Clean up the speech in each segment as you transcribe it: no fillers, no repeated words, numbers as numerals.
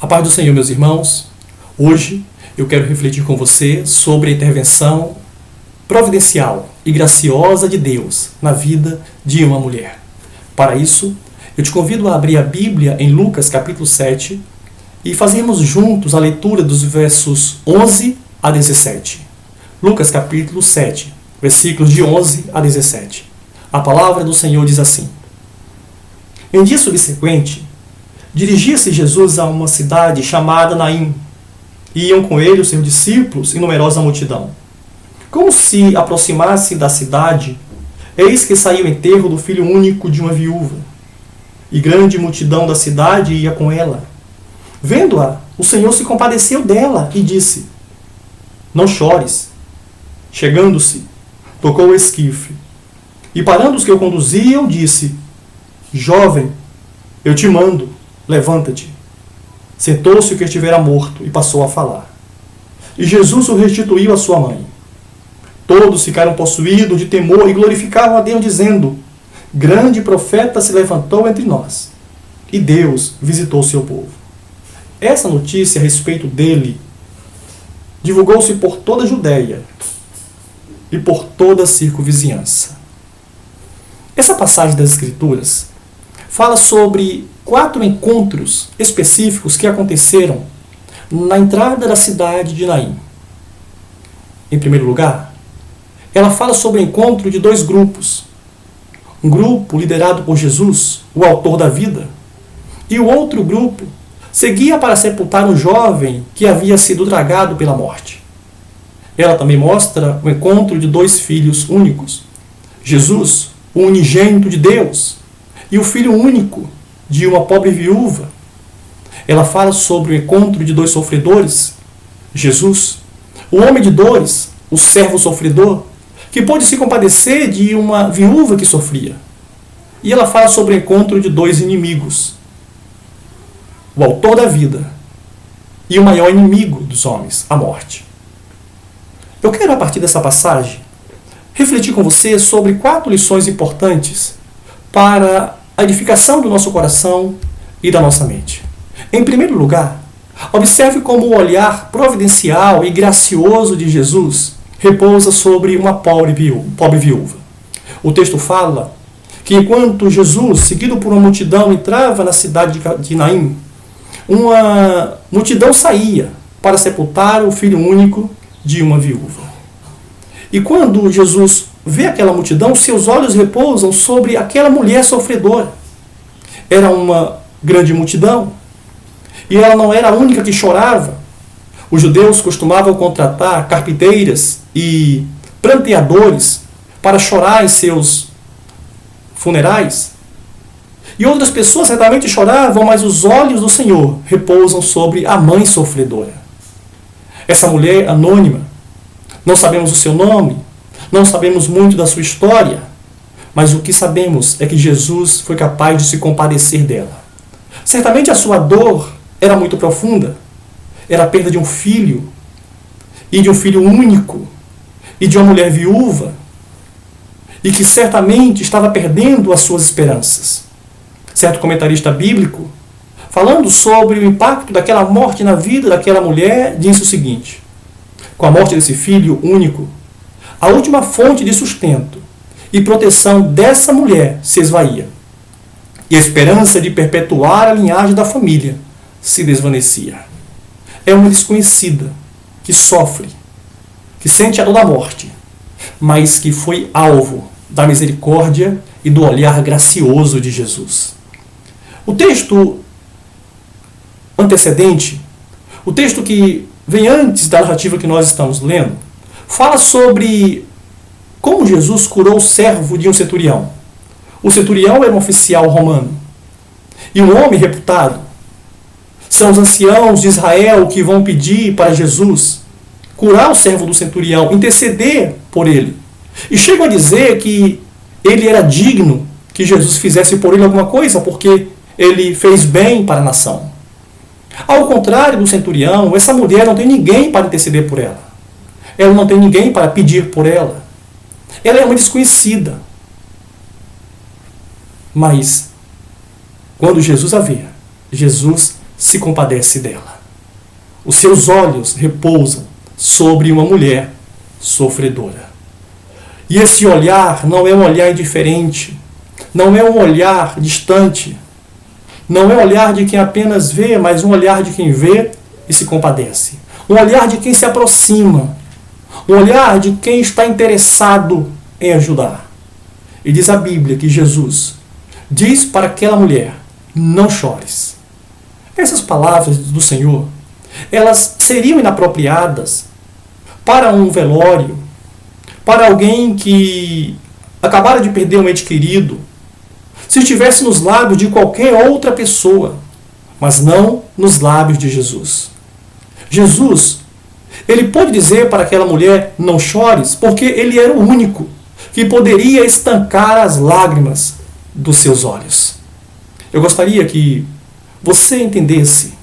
A paz do Senhor, meus irmãos. Hoje eu quero refletir com você sobre a intervenção providencial e graciosa de Deus na vida de uma mulher. Para isso, eu te convido a abrir a Bíblia em Lucas capítulo 7 e fazermos juntos a leitura dos versos 11 a 17. Lucas capítulo 7, versículos de 11 a 17. A palavra do Senhor diz assim: Em dia subsequente, dirigia-se Jesus a uma cidade chamada Naim, e iam com ele os seus discípulos e numerosa multidão. Como se aproximasse da cidade, eis que saiu o enterro do filho único de uma viúva, e grande multidão da cidade ia com ela. Vendo-a, o Senhor se compadeceu dela e disse: Não chores. Chegando-se, tocou o esquife, e parando os que o conduziam, disse: Jovem, eu te mando, levanta-te. Sentou-se o que estivera morto e passou a falar. E Jesus o restituiu à sua mãe. Todos ficaram possuídos de temor e glorificavam a Deus, dizendo: Grande profeta se levantou entre nós, e Deus visitou o seu povo. Essa notícia a respeito dele divulgou-se por toda a Judéia e por toda a circunvizinhança. Essa passagem das Escrituras fala sobre 4 encontros específicos que aconteceram na entrada da cidade de Naim. Em primeiro lugar, ela fala sobre o encontro de 2 grupos. Um grupo liderado por Jesus, o autor da vida, e o outro grupo seguia para sepultar um jovem que havia sido tragado pela morte. Ela também mostra o encontro de 2 filhos únicos. Jesus, o unigênito de Deus, e o filho único de uma pobre viúva. Ela fala sobre o encontro de 2 sofredores. Jesus, o homem de dores, o servo sofredor, que pôde se compadecer de uma viúva que sofria. E ela fala sobre o encontro de 2 inimigos. O autor da vida e o maior inimigo dos homens, a morte. Eu quero, a partir dessa passagem, refletir com você sobre 4 lições importantes para a edificação do nosso coração e da nossa mente. Em primeiro lugar, observe como o olhar providencial e gracioso de Jesus repousa sobre uma pobre viúva. O texto fala que enquanto Jesus, seguido por uma multidão, entrava na cidade de Naim, uma multidão saía para sepultar o filho único de uma viúva. E quando Jesus vê aquela multidão, seus olhos repousam sobre aquela mulher sofredora. Era uma grande multidão, e ela não era a única que chorava. Os judeus costumavam contratar carpinteiras e pranteadores para chorar em seus funerais. E outras pessoas certamente choravam, mas os olhos do Senhor repousam sobre a mãe sofredora. Essa mulher anônima, não sabemos o seu nome, não sabemos muito da sua história, mas o que sabemos é que Jesus foi capaz de se compadecer dela. Certamente a sua dor era muito profunda. Era a perda de um filho, e de um filho único, e de uma mulher viúva, e que certamente estava perdendo as suas esperanças. Certo comentarista bíblico, falando sobre o impacto daquela morte na vida daquela mulher, disse o seguinte: com a morte desse filho único, a última fonte de sustento e proteção dessa mulher se esvaía, e a esperança de perpetuar a linhagem da família se desvanecia. É uma desconhecida que sofre, que sente a dor da morte, mas que foi alvo da misericórdia e do olhar gracioso de Jesus. O texto antecedente, o texto que vem antes da narrativa que nós estamos lendo, fala sobre como Jesus curou o servo de um centurião. O centurião era um oficial romano e um homem reputado. São os anciãos de Israel que vão pedir para Jesus curar o servo do centurião, interceder por ele. E chegam a dizer que ele era digno que Jesus fizesse por ele alguma coisa, porque ele fez bem para a nação. Ao contrário do centurião, essa mulher não tem ninguém para interceder por ela. Ela não tem ninguém para pedir por ela. Ela é uma desconhecida. Mas, quando Jesus a vê, Jesus se compadece dela. Os seus olhos repousam sobre uma mulher sofredora. E esse olhar não é um olhar indiferente, não é um olhar distante, não é um olhar de quem apenas vê, mas um olhar de quem vê e se compadece. Um olhar de quem se aproxima, um olhar de quem está interessado em ajudar. E diz a Bíblia que Jesus diz para aquela mulher: não chores. Essas palavras do Senhor, elas seriam inapropriadas para um velório, para alguém que acabara de perder um ente querido, se estivesse nos lábios de qualquer outra pessoa, mas não nos lábios de Jesus. Jesus, ele pôde dizer para aquela mulher: não chores, porque ele era o único que poderia estancar as lágrimas dos seus olhos. Eu gostaria que você entendesse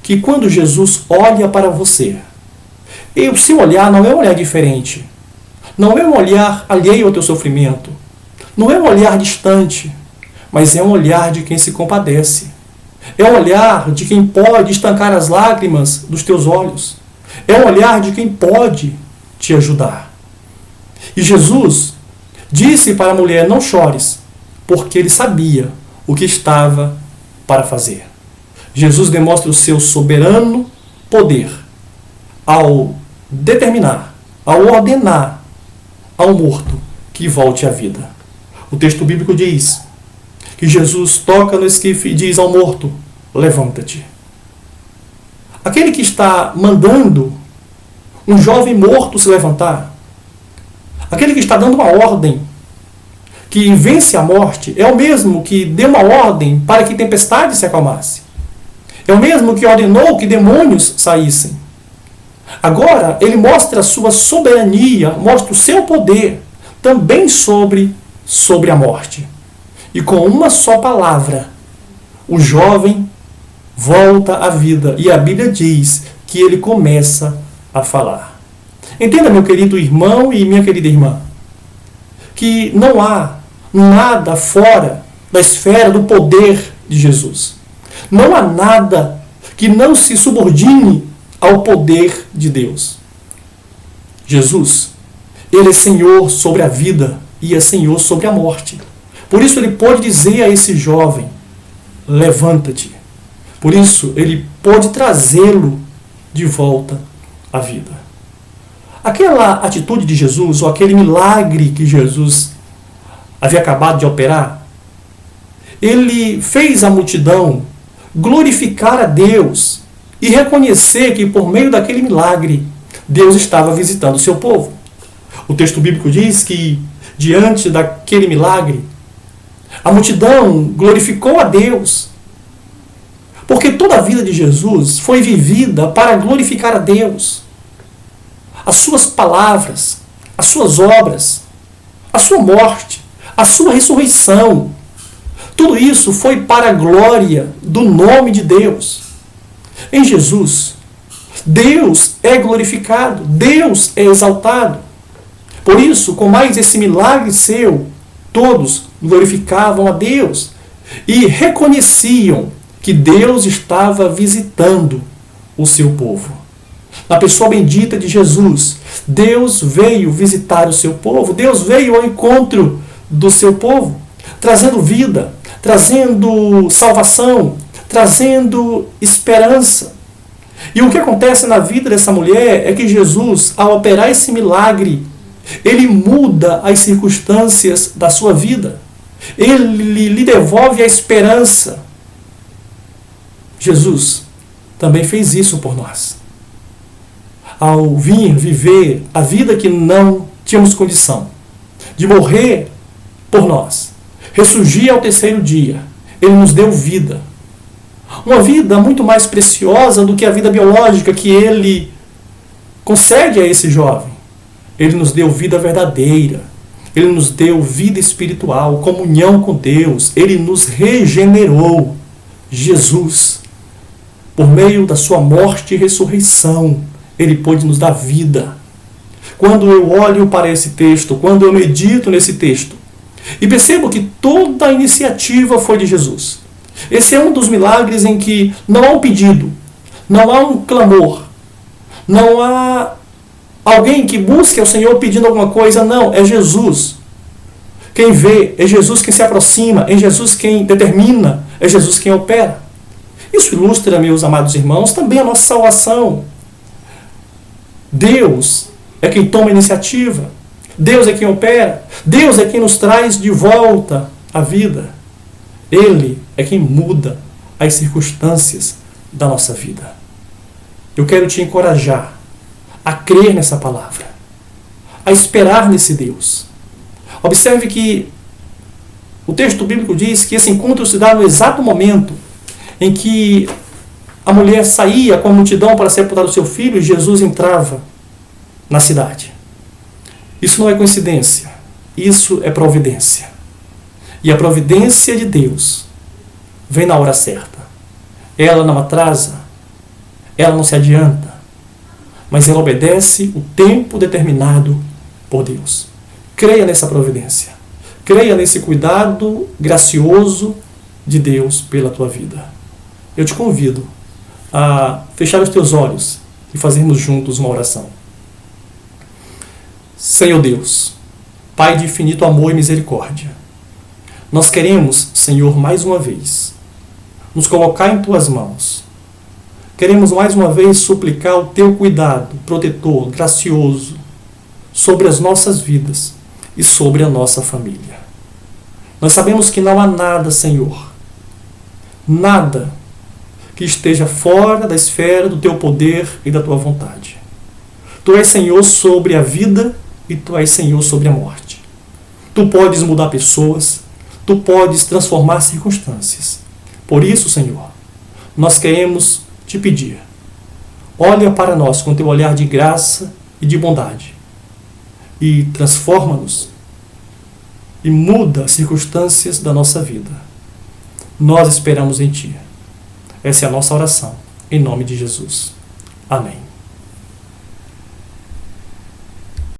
que quando Jesus olha para você, e o seu olhar não é um olhar diferente, não é um olhar alheio ao teu sofrimento, não é um olhar distante, mas é um olhar de quem se compadece. É um olhar de quem pode estancar as lágrimas dos teus olhos. É um olhar de quem pode te ajudar. E Jesus disse para a mulher: não chores, porque ele sabia o que estava para fazer. Jesus demonstra o seu soberano poder ao determinar, ao ordenar ao morto que volte à vida. O texto bíblico diz que Jesus toca no esquife e diz ao morto: levanta-te. Aquele que está mandando um jovem morto se levantar, aquele que está dando uma ordem que vence a morte, é o mesmo que deu uma ordem para que tempestade se acalmasse. É o mesmo que ordenou que demônios saíssem. Agora, ele mostra a sua soberania, mostra o seu poder também sobre a morte. E com uma só palavra, o jovem volta à vida. E a Bíblia diz que ele começa a falar. Entenda, meu querido irmão e minha querida irmã, que não há nada fora da esfera do poder de Jesus. Não há nada que não se subordine ao poder de Deus. Jesus, ele é Senhor sobre a vida e é Senhor sobre a morte. Por isso ele pôde dizer a esse jovem: levanta-te. Por isso ele pôde trazê-lo de volta à vida. Aquela atitude de Jesus, ou aquele milagre que Jesus havia acabado de operar, ele fez a multidão glorificar a Deus e reconhecer que por meio daquele milagre Deus estava visitando o seu povo. O texto bíblico diz que diante daquele milagre a multidão glorificou a Deus, porque toda a vida de Jesus foi vivida para glorificar a Deus. As suas palavras, as suas obras, a sua morte, a sua ressurreição, tudo isso foi para a glória do nome de Deus. Em Jesus, Deus é glorificado, Deus é exaltado. Por isso, com mais esse milagre seu, todos glorificavam a Deus e reconheciam que Deus estava visitando o seu povo. Na pessoa bendita de Jesus, Deus veio visitar o seu povo, Deus veio ao encontro do seu povo, trazendo vida, trazendo salvação, trazendo esperança. E o que acontece na vida dessa mulher é que Jesus, ao operar esse milagre, ele muda as circunstâncias da sua vida. Ele lhe devolve a esperança. Jesus também fez isso por nós. Ao vir viver a vida que não tínhamos condição de morrer por nós, ressurgir ao terceiro dia, ele nos deu vida. Uma vida muito mais preciosa do que a vida biológica que ele concede a esse jovem. Ele nos deu vida verdadeira. Ele nos deu vida espiritual, comunhão com Deus. Ele nos regenerou. Jesus, por meio da sua morte e ressurreição, ele pôde nos dar vida. Quando eu olho para esse texto, quando eu medito nesse texto, e percebo que toda a iniciativa foi de Jesus. Esse é um dos milagres em que não há um pedido, não há um clamor, não há alguém que busque ao Senhor pedindo alguma coisa, não, é Jesus quem vê, é Jesus quem se aproxima, é Jesus quem determina, é Jesus quem opera. Isso ilustra, meus amados irmãos, também a nossa salvação. Deus é quem toma a iniciativa, Deus é quem opera, Deus é quem nos traz de volta à vida. Ele é quem muda as circunstâncias da nossa vida. Eu quero te encorajar a crer nessa palavra, a esperar nesse Deus. Observe que o texto bíblico diz que esse encontro se dá no exato momento em que a mulher saía com a multidão para sepultar o seu filho e Jesus entrava na cidade. Isso não é coincidência, isso é providência. E a providência de Deus vem na hora certa. Ela não atrasa, ela não se adianta, mas ela obedece o tempo determinado por Deus. Creia nessa providência. Creia nesse cuidado gracioso de Deus pela tua vida. Eu te convido a fechar os teus olhos e fazermos juntos uma oração. Senhor Deus, Pai de infinito amor e misericórdia, nós queremos, Senhor, mais uma vez, nos colocar em tuas mãos. Queremos mais uma vez suplicar o teu cuidado protetor, gracioso, sobre as nossas vidas e sobre a nossa família. Nós sabemos que não há nada, Senhor, nada que esteja fora da esfera do teu poder e da tua vontade. Tu és Senhor sobre a vida e tu és Senhor sobre a morte. Tu podes mudar pessoas, tu podes transformar circunstâncias. Por isso, Senhor, nós queremos te pedir, olha para nós com teu olhar de graça e de bondade e transforma-nos e muda as circunstâncias da nossa vida. Nós esperamos em Ti. Essa é a nossa oração, em nome de Jesus. Amém.